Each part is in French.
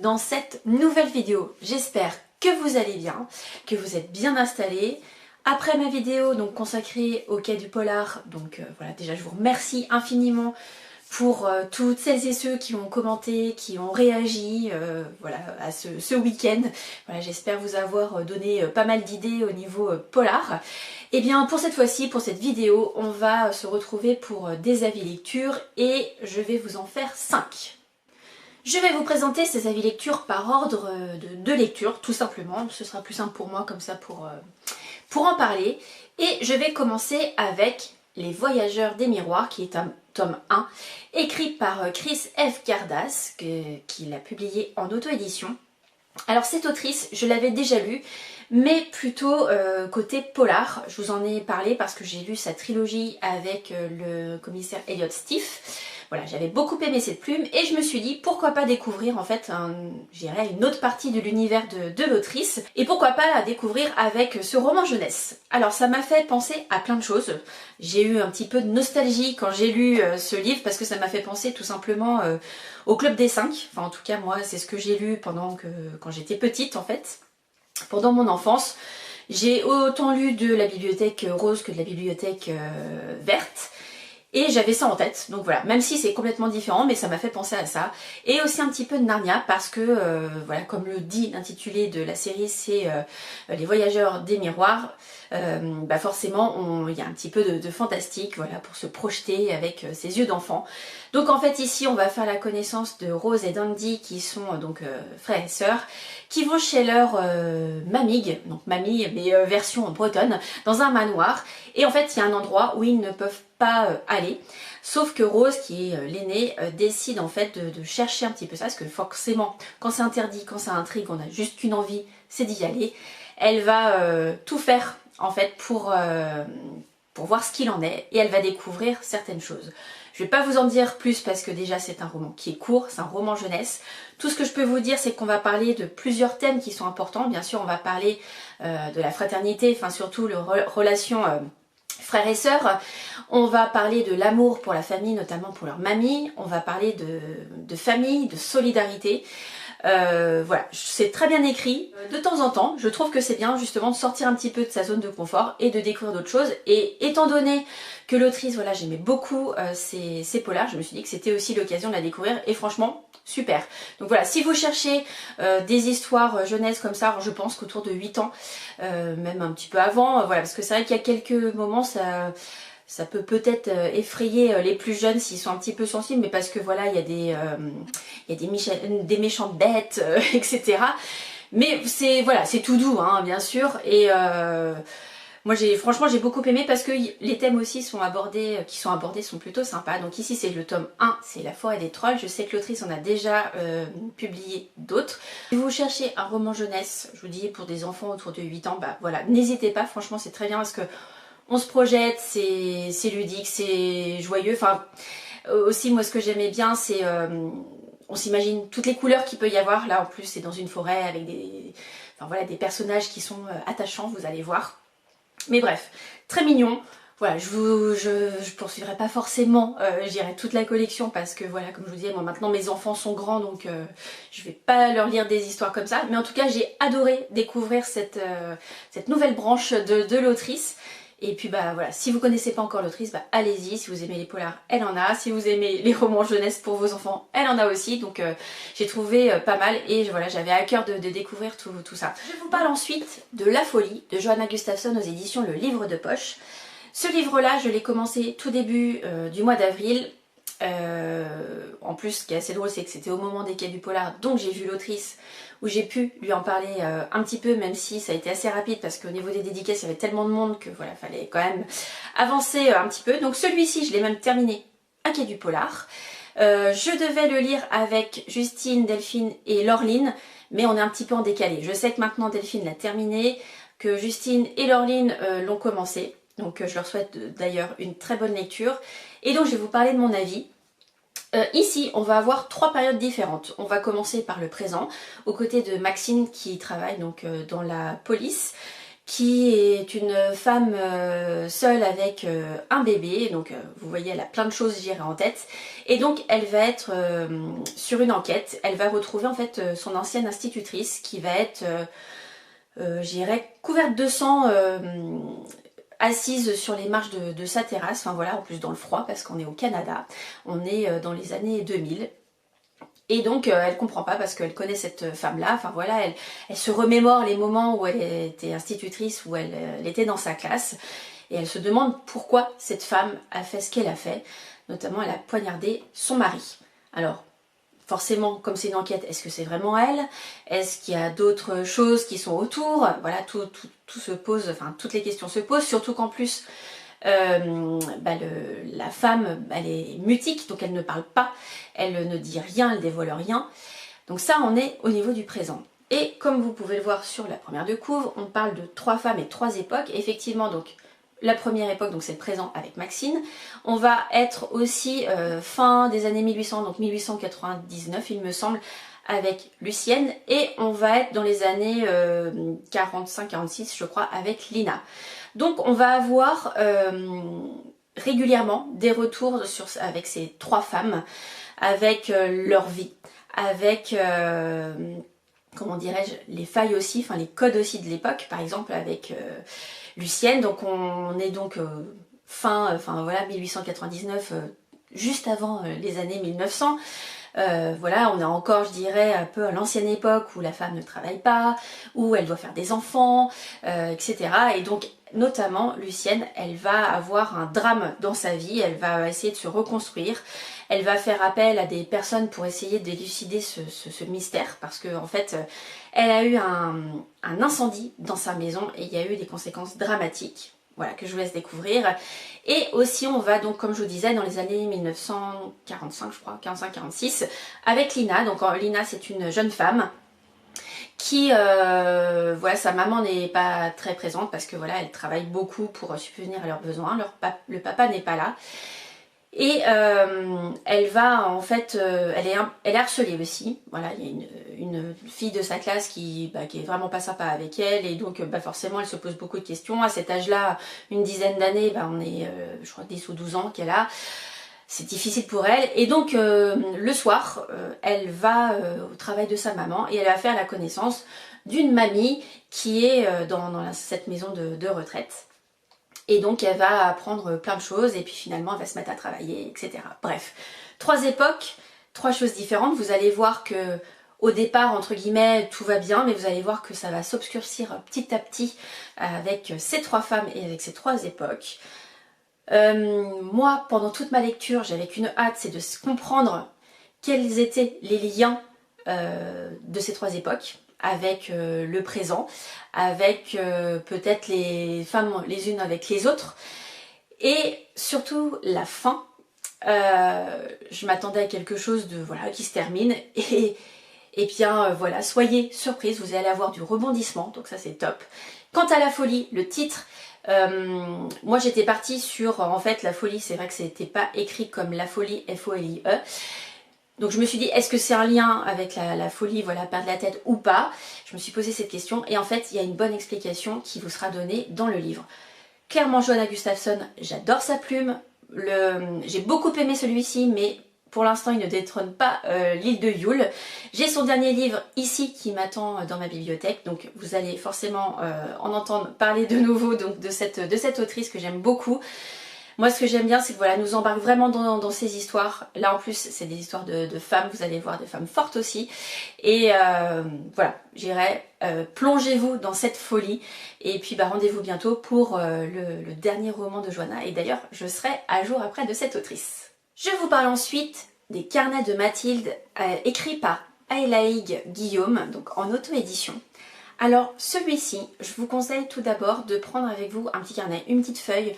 dans cette nouvelle vidéo. J'espère que vous allez bien, que vous êtes bien installés. Après ma vidéo donc consacrée au Quai du Polar, voilà, déjà je vous remercie infiniment pour toutes celles et ceux qui ont commenté, qui ont réagi voilà, à ce week-end. Voilà, j'espère vous avoir donné pas mal d'idées au niveau polar. Et bien pour cette fois-ci, pour cette vidéo, on va se retrouver pour des avis lecture et je vais vous en faire 5. Je vais vous présenter ces avis lecture par ordre de lecture, tout simplement. Ce sera plus simple pour moi comme ça pour en parler. Et je vais commencer avec Les Voyageurs des Miroirs, qui est un tome 1, écrit par Chris F. Gardas, qu'il a publié en auto-édition. Alors cette autrice, je l'avais déjà lue, mais plutôt côté polar. Je vous en ai parlé parce que j'ai lu sa trilogie avec le commissaire Elliot Stiff. Voilà, j'avais beaucoup aimé cette plume et je me suis dit pourquoi pas découvrir en fait une autre partie de l'univers de l'autrice et pourquoi pas la découvrir avec ce roman jeunesse. Alors ça m'a fait penser à plein de choses. J'ai eu un petit peu de nostalgie quand j'ai lu ce livre parce que ça m'a fait penser tout simplement au Club des 5. Enfin en tout cas moi c'est ce que j'ai lu quand j'étais petite en fait, pendant mon enfance. J'ai autant lu de la bibliothèque rose que de la bibliothèque verte. Et j'avais ça en tête, donc voilà, même si c'est complètement différent, mais ça m'a fait penser à ça. Et aussi un petit peu de Narnia, parce que, voilà, comme le dit l'intitulé de la série, c'est Les Voyageurs des Miroirs, forcément, il y a un petit peu de fantastique, voilà, pour se projeter avec ses yeux d'enfant. Donc en fait, ici, on va faire la connaissance de Rose et d'Andy, qui sont frères et sœurs, qui vont chez leur mamig, donc mamie, mais version bretonne, dans un manoir. Et en fait, il y a un endroit où ils ne peuvent pas aller, sauf que Rose, qui est l'aînée, décide en fait de chercher un petit peu ça, parce que forcément, quand c'est interdit, quand ça intrigue, on a juste qu'une envie, c'est d'y aller. Elle va tout faire en fait pour voir ce qu'il en est, et elle va découvrir certaines choses. Je vais pas vous en dire plus parce que déjà c'est un roman qui est court, c'est un roman jeunesse. Tout ce que je peux vous dire, c'est qu'on va parler de plusieurs thèmes qui sont importants. Bien sûr, on va parler de la fraternité, enfin surtout les relations frères et sœurs. On va parler de l'amour pour la famille, notamment pour leur mamie. On va parler de famille, de solidarité. Voilà, c'est très bien écrit. De temps en temps, je trouve que c'est bien justement de sortir un petit peu de sa zone de confort et de découvrir d'autres choses. Et étant donné que l'autrice, voilà, j'aimais beaucoup ses polars, je me suis dit que c'était aussi l'occasion de la découvrir. Et franchement, super. Donc voilà, si vous cherchez des histoires jeunesse comme ça, je pense qu'autour de 8 ans, même un petit peu avant, voilà, parce que c'est vrai qu'il y a quelques moments, ça peut peut-être effrayer les plus jeunes s'ils sont un petit peu sensibles, mais parce que voilà, il y a des méchantes bêtes, etc. Mais c'est tout doux, hein, bien sûr. Et moi, franchement, j'ai beaucoup aimé parce que les thèmes aussi qui sont abordés sont plutôt sympas. Donc ici, c'est le tome 1, c'est La Forêt des Trolls. Je sais que l'autrice en a déjà publié d'autres. Si vous cherchez un roman jeunesse, je vous dis pour des enfants autour de 8 ans, bah voilà, n'hésitez pas. Franchement, c'est très bien parce que on se projette, c'est ludique, c'est joyeux. Enfin, aussi, moi, ce que j'aimais bien, c'est... on s'imagine toutes les couleurs qu'il peut y avoir. Là, en plus, c'est dans une forêt avec des personnages qui sont attachants, vous allez voir. Mais bref, très mignon. Voilà, je poursuivrai pas forcément, je dirais, toute la collection parce que voilà, comme je vous disais, moi maintenant mes enfants sont grands donc je vais pas leur lire des histoires comme ça. Mais en tout cas, j'ai adoré découvrir cette nouvelle branche de l'autrice. Et puis bah voilà, si vous connaissez pas encore l'autrice, bah allez-y, si vous aimez les polars, elle en a, si vous aimez les romans jeunesse pour vos enfants, elle en a aussi, donc j'ai trouvé pas mal et voilà, j'avais à cœur de découvrir tout ça. Je vous parle ensuite de La Folie de Johanna Gustafsson aux éditions Le Livre de Poche. Ce livre-là, je l'ai commencé tout début du mois d'avril. En plus, ce qui est assez drôle, c'est que c'était au moment des Quais du Polar, donc j'ai vu l'autrice, où j'ai pu lui en parler un petit peu, même si ça a été assez rapide, parce qu'au niveau des dédicaces, il y avait tellement de monde que voilà, fallait quand même avancer un petit peu. Donc celui-ci, je l'ai même terminé à Quai du Polar. Je devais le lire avec Justine, Delphine et Laureline, mais on est un petit peu en décalé. Je sais que maintenant Delphine l'a terminé, que Justine et Laureline l'ont commencé. Donc je leur souhaite d'ailleurs une très bonne lecture. Et donc je vais vous parler de mon avis. Ici, on va avoir 3 périodes différentes. On va commencer par le présent, aux côtés de Maxine qui travaille donc dans la police, qui est une femme seule avec un bébé. Donc vous voyez, elle a plein de choses gérées en tête. Et donc elle va être sur une enquête. Elle va retrouver en fait son ancienne institutrice qui va être, je dirais, couverte de sang, assise sur les marches de sa terrasse. Enfin voilà, en plus dans le froid parce qu'on est au Canada. On est dans les années 2000. Et donc elle comprend pas parce qu'elle connaît cette femme-là, enfin voilà, elle se remémore les moments où elle était institutrice, où elle était dans sa classe, et elle se demande pourquoi cette femme a fait ce qu'elle a fait, notamment elle a poignardé son mari. Alors forcément, comme c'est une enquête, est-ce que c'est vraiment elle? Est-ce qu'il y a d'autres choses qui sont autour? Voilà, tout se pose, enfin toutes les questions se posent, surtout qu'en plus la femme, elle est mutique, donc elle ne parle pas, elle ne dit rien, elle dévoile rien. Donc ça, on est au niveau du présent. Et comme vous pouvez le voir sur la première de couvre, on parle de 3 femmes et 3 époques. Effectivement, donc la première époque, donc c'est le présent avec Maxine. On va être aussi fin des années 1800, donc 1899 il me semble, avec Lucienne. Et on va être dans les années 45-46 je crois avec Lina. Donc on va avoir régulièrement des retours avec ces 3 femmes, avec leur vie, avec, comment dirais-je, les failles aussi, enfin les codes aussi de l'époque, par exemple avec Lucienne. Donc on est donc enfin voilà, 1899, juste avant les années 1900. Voilà, on est encore, je dirais, un peu à l'ancienne époque où la femme ne travaille pas, où elle doit faire des enfants, etc. Et donc, notamment, Lucienne, elle va avoir un drame dans sa vie, elle va essayer de se reconstruire, elle va faire appel à des personnes pour essayer d'élucider ce mystère, parce que en fait, elle a eu un incendie dans sa maison et il y a eu des conséquences dramatiques. Voilà, que je vous laisse découvrir. Et aussi on va donc, comme je vous disais, dans les années 1945 je crois, 45-46, avec Lina. Donc Lina, c'est une jeune femme qui, voilà, sa maman n'est pas très présente parce que voilà, elle travaille beaucoup pour subvenir à leurs besoins. Le papa n'est pas là. Et elle va en fait, elle est harcelée aussi. Voilà, il y a une fille de sa classe qui est vraiment pas sympa avec elle, et donc forcément elle se pose beaucoup de questions. À cet âge-là, une dizaine d'années, on est je crois 10 ou 12 ans qu'elle a. C'est difficile pour elle, et donc le soir, elle va au travail de sa maman et elle va faire la connaissance d'une mamie qui est dans cette maison de retraite. Et donc elle va apprendre plein de choses et puis finalement elle va se mettre à travailler, etc. Bref, 3 époques, 3 choses différentes. Vous allez voir que au départ, entre guillemets, tout va bien, mais vous allez voir que ça va s'obscurcir petit à petit avec ces 3 femmes et avec ces 3 époques. Moi, pendant toute ma lecture, j'avais qu'une hâte, c'est de comprendre quels étaient les liens de ces 3 époques avec le présent, avec peut-être les femmes les unes avec les autres, et surtout la fin. Je m'attendais à quelque chose de voilà qui se termine, et bien voilà, soyez surprise, vous allez avoir du rebondissement, donc ça c'est top. Quant à la folie, le titre, moi j'étais partie sur en fait la folie, c'est vrai que c'était pas écrit comme la folie, F-O-L-I-E. Donc je me suis dit, est-ce que c'est un lien avec la folie, voilà, perdre la tête ou pas? Je me suis posé cette question et en fait il y a une bonne explication qui vous sera donnée dans le livre. Clairement, Johanna Gustafsson, j'adore sa plume, j'ai beaucoup aimé celui-ci, mais pour l'instant il ne détrône pas l'île de Yule. J'ai son dernier livre ici qui m'attend dans ma bibliothèque, donc vous allez forcément en entendre parler de nouveau donc, de cette autrice que j'aime beaucoup. Moi ce que j'aime bien c'est que voilà, nous embarque vraiment dans ces histoires. Là en plus c'est des histoires de femmes, vous allez voir des femmes fortes aussi. Et voilà, j'irai plongez-vous dans cette folie. Et puis rendez-vous bientôt pour le dernier roman de Johanna. Et d'ailleurs je serai à jour après de cette autrice. Je vous parle ensuite des carnets de Mathilde écrits par Aylaïg Guillaume, donc en auto-édition. Alors celui-ci, je vous conseille tout d'abord de prendre avec vous un petit carnet, une petite feuille,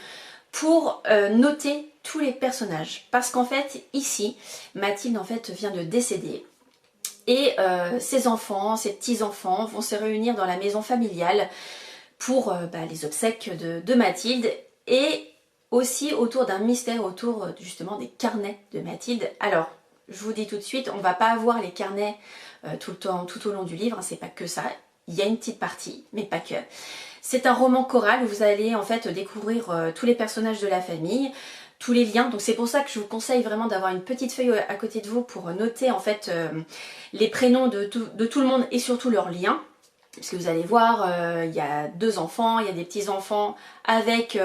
pour noter tous les personnages. Parce qu'en fait, ici, Mathilde en fait vient de décéder. Et ses enfants, ses petits-enfants vont se réunir dans la maison familiale pour les obsèques de Mathilde. Et aussi autour d'un mystère, autour justement des carnets de Mathilde. Alors, je vous dis tout de suite, on ne va pas avoir les carnets tout au long du livre, hein, c'est pas que ça. Il y a une petite partie, mais pas que. C'est un roman choral où vous allez en fait découvrir tous les personnages de la famille, tous les liens. Donc c'est pour ça que je vous conseille vraiment d'avoir une petite feuille à côté de vous pour noter en fait les prénoms de tout le monde et surtout leurs liens. Parce que vous allez voir, il y a 2 enfants, il y a des petits-enfants avec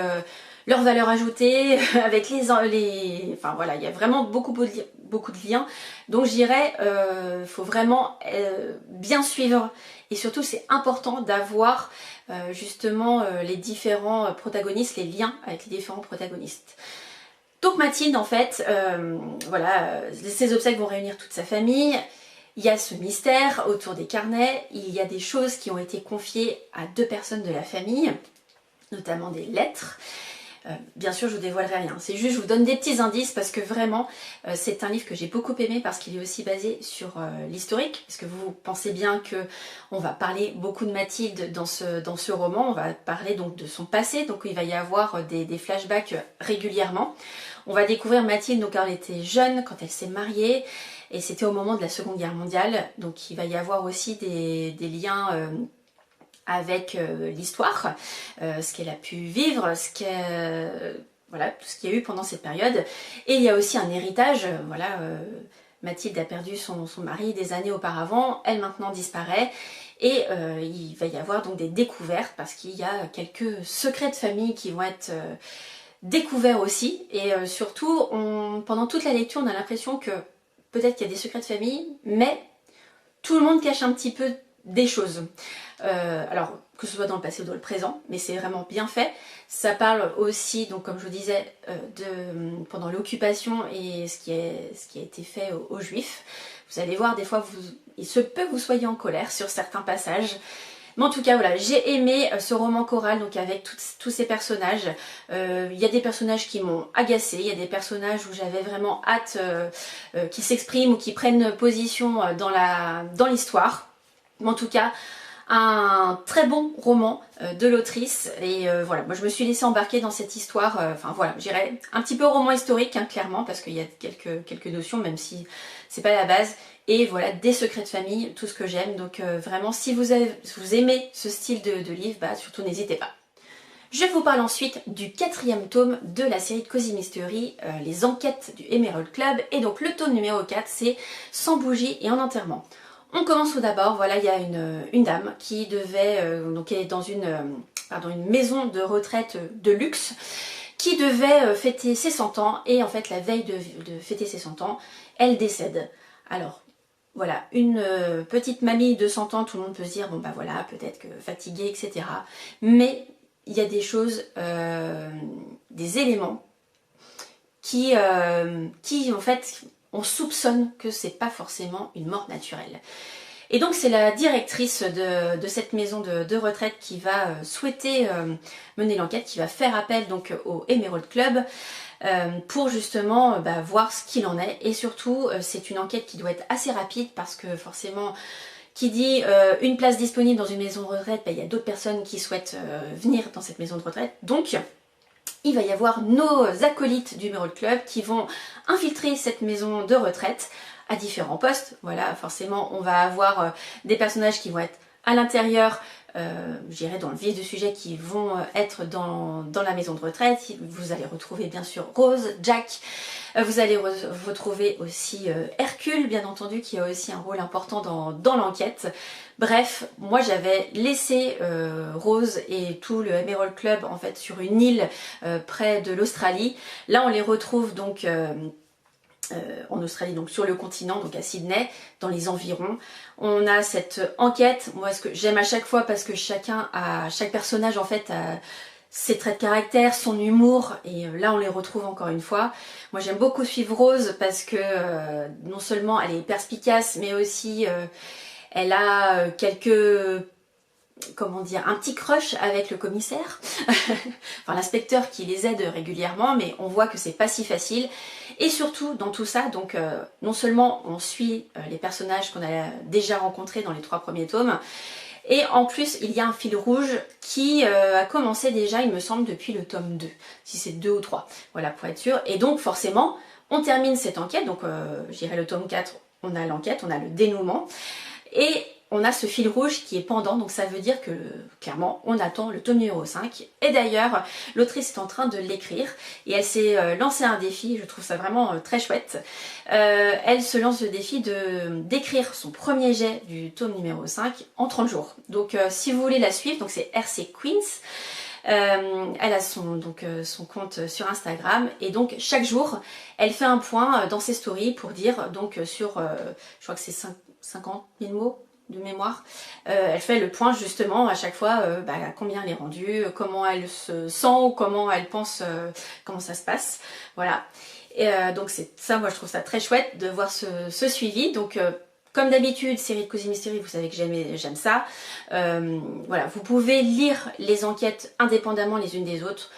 leur valeur ajoutée, avec enfin voilà, il y a vraiment beaucoup de liens. Donc je dirais, faut vraiment bien suivre. Et surtout, c'est important d'avoir justement les différents protagonistes, les liens avec les différents protagonistes. Donc Mathilde, en fait, voilà, ses obsèques vont réunir toute sa famille. Il y a ce mystère autour des carnets, il y a des choses qui ont été confiées à 2 personnes de la famille, notamment des lettres. Bien sûr, je vous dévoilerai rien, c'est juste je vous donne des petits indices parce que vraiment c'est un livre que j'ai beaucoup aimé parce qu'il est aussi basé sur l'historique, parce que vous pensez bien que on va parler beaucoup de Mathilde dans ce roman, on va parler donc de son passé, donc il va y avoir des flashbacks régulièrement. On va découvrir Mathilde donc quand elle était jeune, quand elle s'est mariée, et c'était au moment de la Seconde Guerre mondiale, donc il va y avoir aussi des liens avec l'histoire, ce qu'elle a pu vivre, voilà, tout ce qu'il y a eu pendant cette période. Et il y a aussi un héritage, voilà, Mathilde a perdu son mari des années auparavant, elle maintenant disparaît, et il va y avoir donc des découvertes, parce qu'il y a quelques secrets de famille qui vont être découverts aussi, et surtout, pendant toute la lecture, on a l'impression que peut-être qu'il y a des secrets de famille, mais tout le monde cache un petit peu des choses. Alors, que ce soit dans le passé ou dans le présent, mais c'est vraiment bien fait. Ça parle aussi, donc comme je vous disais, pendant l'occupation et ce qui a été fait aux Juifs. Vous allez voir, des fois, il se peut que vous soyez en colère sur certains passages. Mais en tout cas, voilà, j'ai aimé ce roman choral, donc avec tous ces personnages. Il y a des personnages qui m'ont agacée, il y a des personnages où j'avais vraiment hâte qu'ils s'expriment ou qu'ils prennent position dans l'histoire. Mais en tout cas, un très bon roman de l'autrice, et voilà, moi je me suis laissée embarquer dans cette histoire, enfin voilà, je dirais un petit peu roman historique, hein, clairement, parce qu'il y a quelques notions, même si c'est pas la base, et voilà, des secrets de famille, tout ce que j'aime, donc vraiment, si vous aimez ce style de livre, bah surtout n'hésitez pas. Je vous parle ensuite du 4e tome de la série de Cozy Mystery, les enquêtes du Emerald Club, et donc le tome numéro 4, c'est Sans bougie et en enterrement. On commence tout d'abord, voilà, il y a une dame qui devait, donc elle est dans une maison de retraite de luxe, qui devait fêter ses 100 ans, et en fait la veille de fêter ses 100 ans, elle décède. Alors, voilà, une petite mamie de 100 ans, tout le monde peut se dire, bon bah voilà, peut-être que fatiguée, etc. Mais il y a des choses, des éléments qui en fait, on soupçonne que c'est pas forcément une mort naturelle. Et donc c'est la directrice de cette maison de retraite qui va souhaiter mener l'enquête, qui va faire appel donc au Emerald Club pour justement voir ce qu'il en est. Et surtout c'est une enquête qui doit être assez rapide parce que forcément qui dit une place disponible dans une maison de retraite, il y a d'autres personnes qui souhaitent venir dans cette maison de retraite. Donc il va y avoir nos acolytes du Emerald Club qui vont infiltrer cette maison de retraite à différents postes. Voilà, forcément, on va avoir des personnages qui vont être à l'intérieur, je dirais dans le vif du sujet, qui vont être dans la maison de retraite. Vous allez retrouver bien sûr Rose, Jack, vous allez retrouver aussi Hercule, bien entendu, qui a aussi un rôle important dans l'enquête. Bref, moi j'avais laissé Rose et tout le Emerald Club en fait sur une île près de l'Australie. Là on les retrouve donc en Australie, donc sur le continent, donc à Sydney, dans les environs. On a cette enquête, moi ce que j'aime à chaque fois parce que chaque personnage en fait a ses traits de caractère, son humour, et là on les retrouve encore une fois. Moi j'aime beaucoup suivre Rose parce que non seulement elle est perspicace, mais aussi elle a comment dire, un petit crush avec le commissaire, enfin l'inspecteur qui les aide régulièrement, mais on voit que c'est pas si facile. Et surtout dans tout ça, donc non seulement on suit les personnages qu'on a déjà rencontrés dans les 3 premiers tomes, et en plus il y a un fil rouge qui a commencé déjà, il me semble, depuis le tome 2, si c'est 2 ou 3, voilà, pour être sûr. Et donc forcément, on termine cette enquête, donc je dirais le tome 4, on a l'enquête, on a le dénouement, et on a ce fil rouge qui est pendant, donc ça veut dire que clairement on attend le tome numéro 5. Et d'ailleurs l'autrice est en train de l'écrire et elle s'est lancé un défi, je trouve ça vraiment très chouette. Elle se lance le défi d'écrire son premier jet du tome numéro 5 en 30 jours. Donc si vous voulez la suivre, donc c'est RC Queens. Elle a son compte sur Instagram et donc chaque jour elle fait un point dans ses stories pour dire donc sur je crois que c'est 50 000 mots de mémoire, elle fait le point justement à chaque fois combien elle est rendue, comment elle se sent ou comment elle pense, comment ça se passe, voilà. Et donc c'est ça, moi je trouve ça très chouette de voir ce suivi. Donc comme d'habitude, série de Cozy Mystery, vous savez que j'aime ça. Voilà, vous pouvez lire les enquêtes indépendamment les unes des autres.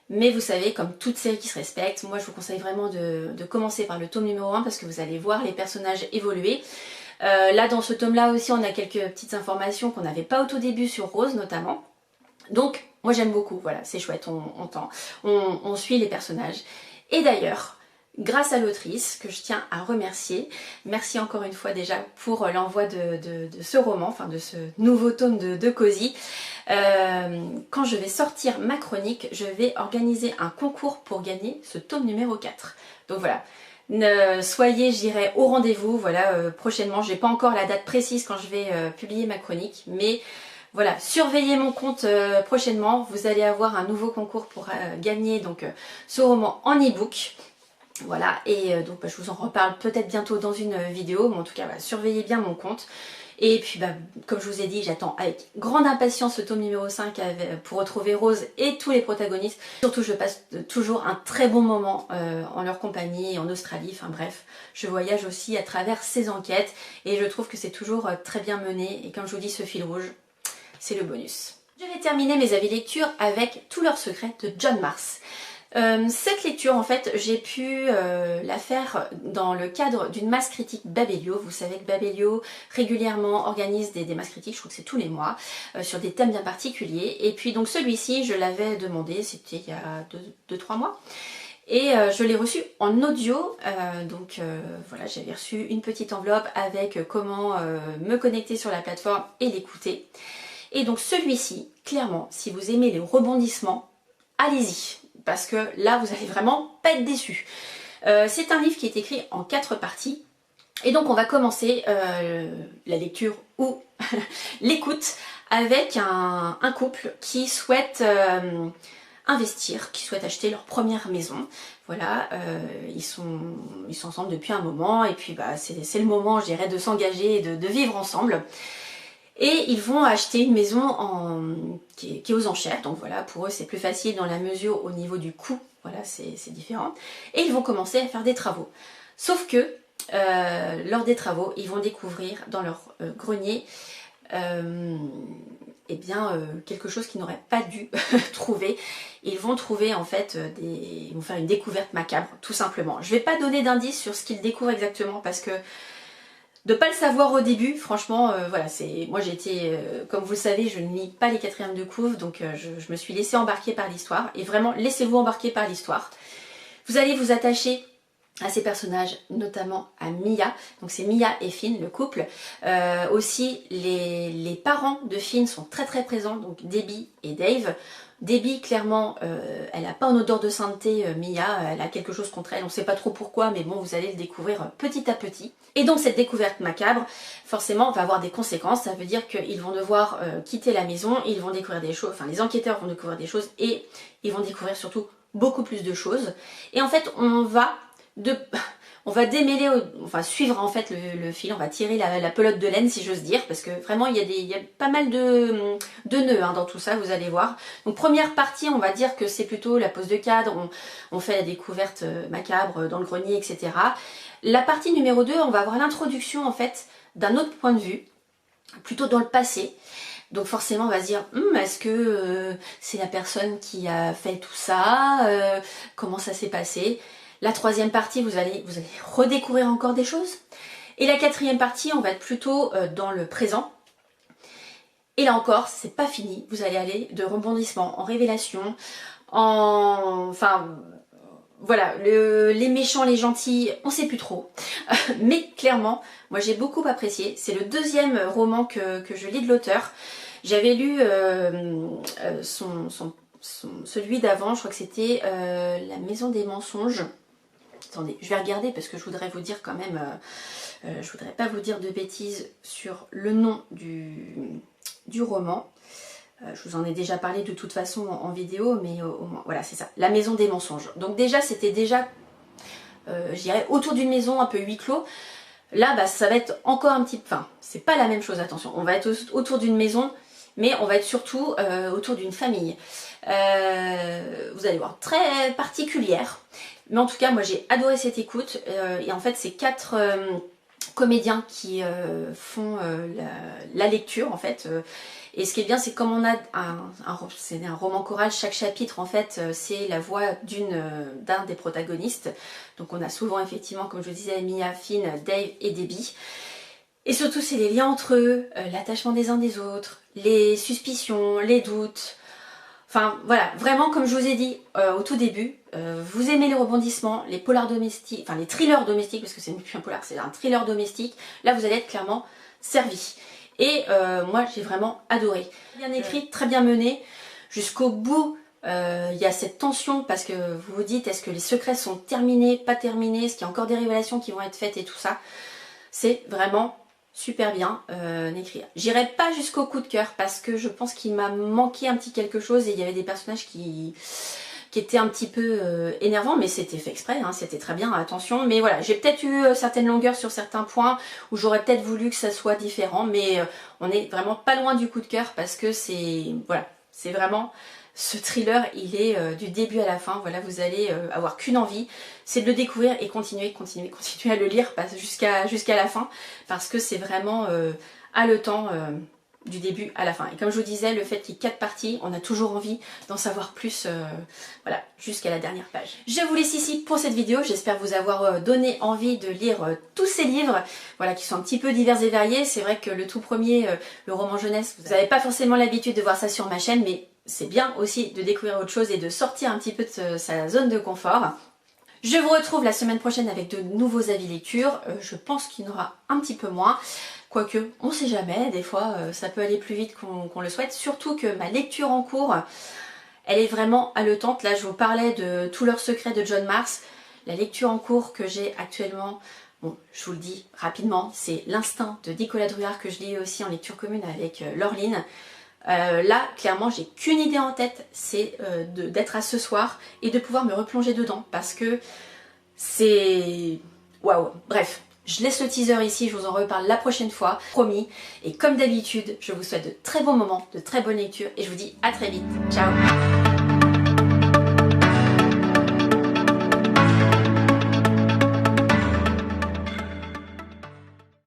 Mais vous savez, comme toute série qui se respecte, moi je vous conseille vraiment de commencer par le tome numéro 1 parce que vous allez voir les personnages évoluer. Là dans ce tome là aussi on a quelques petites informations qu'on n'avait pas au tout début sur Rose notamment. Donc moi j'aime beaucoup, voilà, c'est chouette, on suit les personnages. Et d'ailleurs, grâce à l'autrice que je tiens à remercier, merci encore une fois déjà pour l'envoi de ce roman, enfin de ce nouveau tome de Cozy. Quand je vais sortir ma chronique, je vais organiser un concours pour gagner ce tome numéro 4. Donc voilà. Soyez, je dirais, au rendez-vous, voilà, prochainement. Je n'ai pas encore la date précise quand je vais publier ma chronique, mais voilà, surveillez mon compte prochainement. Vous allez avoir un nouveau concours pour gagner donc ce roman en e-book. Voilà, et donc je vous en reparle peut-être bientôt dans une vidéo, mais en tout cas, voilà, surveillez bien mon compte. Et puis, comme je vous ai dit, j'attends avec grande impatience ce tome numéro 5 pour retrouver Rose et tous les protagonistes. Surtout, je passe toujours un très bon moment en leur compagnie, en Australie, enfin bref. Je voyage aussi à travers ces enquêtes et je trouve que c'est toujours très bien mené. Et comme je vous dis, ce fil rouge, c'est le bonus. Je vais terminer mes avis lecture avec Tous leurs secrets de John Marrs. Cette lecture en fait j'ai pu la faire dans le cadre d'une masse critique Babelio. Vous savez que Babelio régulièrement organise des masses critiques, je crois que c'est tous les mois, sur des thèmes bien particuliers. Et puis donc celui-ci je l'avais demandé, c'était il y a 2-3 mois. Et je l'ai reçu en audio, voilà, j'avais reçu une petite enveloppe avec comment me connecter sur la plateforme et l'écouter. Et donc celui-ci, clairement, si vous aimez les rebondissements, allez-y. Parce que là, vous allez vraiment pas être déçus. C'est un livre qui est écrit en 4 parties. Et donc, on va commencer la lecture ou l'écoute avec un couple qui souhaite investir, qui souhaite acheter leur première maison. Voilà, ils sont ensemble depuis un moment et puis c'est le moment, je dirais, de s'engager et de vivre ensemble. Et ils vont acheter une maison qui est aux enchères, donc voilà, pour eux c'est plus facile dans la mesure au niveau du coût, voilà, c'est différent. Et ils vont commencer à faire des travaux. Sauf que, lors des travaux, ils vont découvrir dans leur grenier quelque chose qu'ils n'auraient pas dû trouver. Ils vont trouver en fait, ils vont faire une découverte macabre, tout simplement. Je ne vais pas donner d'indices sur ce qu'ils découvrent exactement parce que de pas le savoir au début, franchement, voilà, moi j'ai été, comme vous le savez, je ne lis pas les quatrièmes de couve, donc je me suis laissée embarquer par l'histoire, et vraiment, laissez-vous embarquer par l'histoire. Vous allez vous attacher à ces personnages, notamment à Mia, donc c'est Mia et Finn, le couple. Aussi, les parents de Finn sont très très présents, donc Debbie et Dave. Debbie, clairement, elle n'a pas en odeur de sainteté, Mia, elle a quelque chose contre elle, on ne sait pas trop pourquoi, mais bon, vous allez le découvrir petit à petit. Et donc cette découverte macabre, forcément, va avoir des conséquences, ça veut dire qu'ils vont devoir quitter la maison, ils vont découvrir des choses, enfin les enquêteurs vont découvrir des choses, et ils vont découvrir surtout beaucoup plus de choses. Et en fait, on va démêler, enfin suivre en fait le fil, on va tirer la pelote de laine si j'ose dire, parce que vraiment il y a pas mal de nœuds dans tout ça, vous allez voir. Donc première partie, on va dire que c'est plutôt la pose de cadre, on fait la découverte macabre dans le grenier, etc. La partie numéro 2, on va avoir l'introduction en fait d'un autre point de vue, plutôt dans le passé. Donc forcément on va se dire, est-ce que c'est la personne qui a fait tout ça, comment ça s'est passé? La troisième partie, vous allez redécouvrir encore des choses. Et la quatrième partie, on va être plutôt dans le présent. Et là encore, c'est pas fini. Vous allez aller de rebondissement en révélation, enfin, voilà, les méchants, les gentils, on sait plus trop. Mais clairement, moi j'ai beaucoup apprécié. C'est le deuxième roman que je lis de l'auteur. J'avais lu celui d'avant, je crois que c'était La Maison des Mensonges. Attendez, je vais regarder parce que je voudrais vous dire quand même, je voudrais pas vous dire de bêtises sur le nom du roman. Je vous en ai déjà parlé de toute façon en vidéo, mais au moins, voilà, c'est ça, La Maison des Mensonges. Donc déjà, c'était déjà, je dirais, autour d'une maison un peu huis clos. Là, bah, ça va être encore un petit... Enfin, c'est pas la même chose, attention. On va être autour d'une maison, mais on va être surtout autour d'une famille. Vous allez voir, très particulière. Mais en tout cas, moi, j'ai adoré cette écoute. Et en fait, c'est 4 comédiens qui font la lecture, en fait. Et ce qui est bien, c'est comme on a c'est un roman choral, chaque chapitre, en fait, c'est la voix d'un des protagonistes. Donc on a souvent, effectivement, comme je vous disais, Mia, Finn, Dave et Debbie. Et surtout, c'est les liens entre eux, l'attachement des uns des autres, les suspicions, les doutes. Enfin, voilà, vraiment, comme je vous ai dit au tout début, vous aimez les rebondissements, les polars domestiques, enfin les thrillers domestiques, parce que c'est plus un polar, c'est un thriller domestique. Là, vous allez être clairement servi. Et moi, j'ai vraiment adoré. Bien écrit, très bien mené. Jusqu'au bout, il y a cette tension parce que vous vous dites, est-ce que les secrets sont terminés, pas terminés, est-ce qu'il y a encore des révélations qui vont être faites et tout ça. C'est vraiment super bien écrit. J'irai pas jusqu'au coup de cœur parce que je pense qu'il m'a manqué un petit quelque chose et il y avait des personnages qui était un petit peu énervant, mais c'était fait exprès, hein, c'était très bien, attention. Mais voilà, j'ai peut-être eu certaines longueurs sur certains points où j'aurais peut-être voulu que ça soit différent, mais on est vraiment pas loin du coup de cœur parce que c'est voilà, c'est vraiment ce thriller, il est du début à la fin. Voilà, vous allez avoir qu'une envie, c'est de le découvrir et continuer à le lire jusqu'à la fin parce que c'est vraiment haletant. Du début à la fin. Et comme je vous disais, le fait qu'il y ait 4 parties, on a toujours envie d'en savoir plus, voilà, jusqu'à la dernière page. Je vous laisse ici pour cette vidéo, j'espère vous avoir donné envie de lire tous ces livres, voilà, qui sont un petit peu divers et variés. C'est vrai que le tout premier, le roman jeunesse, vous n'avez pas forcément l'habitude de voir ça sur ma chaîne, mais c'est bien aussi de découvrir autre chose et de sortir un petit peu de sa zone de confort. Je vous retrouve la semaine prochaine avec de nouveaux avis lecture, je pense qu'il y en aura un petit peu moins. Quoique, on sait jamais, des fois ça peut aller plus vite qu'on le souhaite, surtout que ma lecture en cours, elle est vraiment haletante. Là je vous parlais de Tous leurs secrets de John Marrs. La lecture en cours que j'ai actuellement, bon, je vous le dis rapidement, c'est L'Instinct de Nicolas Druard que je lis aussi en lecture commune avec Laureline. Là, clairement, j'ai qu'une idée en tête, c'est d'être à ce soir et de pouvoir me replonger dedans parce que c'est... Waouh, bref. Je laisse le teaser ici, je vous en reparle la prochaine fois, promis. Et comme d'habitude, je vous souhaite de très bons moments, de très bonnes lectures et je vous dis à très vite. Ciao!